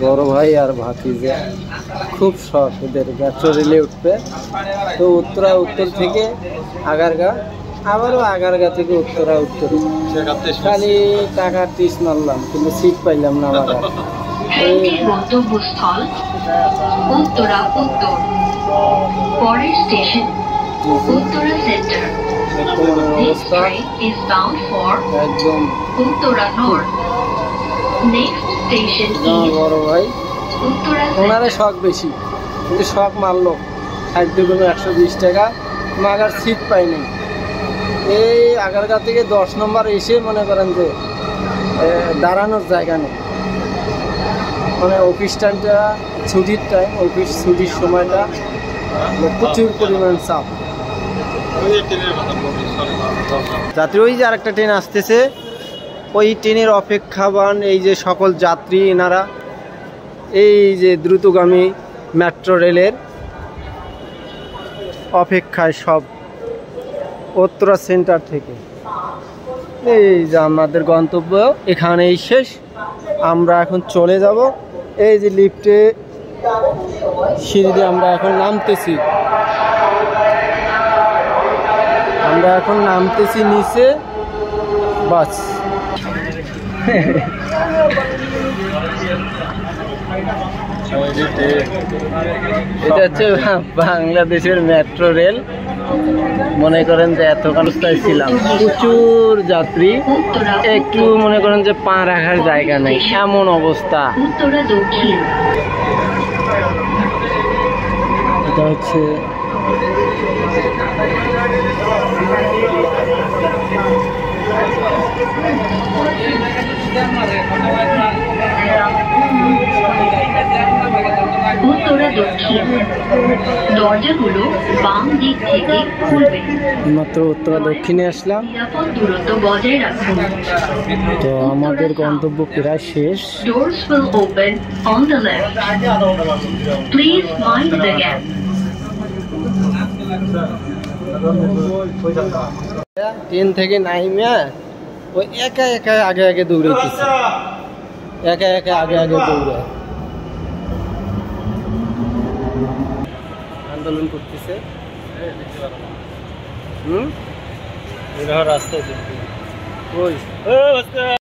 বড় ভাই আর ভাতিজা খুব শখ এদের মেট্রো রেলে উঠবে। তো উত্তর থেকে আগারগা, আবারও আগারগা থেকে উত্তর খালি টাকা টিস মারলাম কিন্তু সিট পাইলাম না। আবার গন্তব্যস্থল উত্তরা উত্তর, পরের station Uttara centre. This train is bound for একদম Uttara north. Next station is বড় ভাই উত্তরা ওনারে শখ বেশি কিন্তু শখ মারলো 120 টাকা, মাগার সিট পাইনি। এই আগারগা থেকে 10 নম্বর এসে মনে করেন যে দাঁড়ানোর জায়গা নেই, মানে অফিস টাইমটা ছুটির টাইম, অফিস ছুটির সময়টা প্রচুর পরিমাণ চাপ। যাত্রী ওই যে আরেকটা ট্রেন আসতেছে, ওই ট্রেনের অপেক্ষাবান এই যে সকল যাত্রী এনারা এই যে দ্রুতগামী মেট্রো রেলের অপেক্ষায় সব উত্তরা সেন্টার থেকে। এই যে আমাদের গন্তব্য এখানেই শেষ, আমরা এখন চলে যাব। এই যে লিফটে সিঁড়ি দিয়ে আমরা এখন নামতেছি, নিচে বাস। এটা হচ্ছে বাংলাদেশের মেট্রো রেল। মনে করেন যে এতক্ষণ ছিলাম, প্রচুর যাত্রী, একটু মনে করেন যে পা রাখার জায়গা নেই, এমন অবস্থা। এটা হচ্ছে উত্তরা দক্ষিণ, দরজাগুলো বাম দিক থেকে খুলবে। মাত্র উত্তরা দক্ষিণে আসলাম, নিরাপদ দূরত্ব বজায় রাখুন। তো আমাদের গন্তব্য প্রায় শেষ। Doors will open on the left. Please mind the gap. Train থেকে নাইমা ওই একা আগে দৌড়াইতেছে, আগে দৌড়ায় আন্দোলন করতেছে। রাস্তা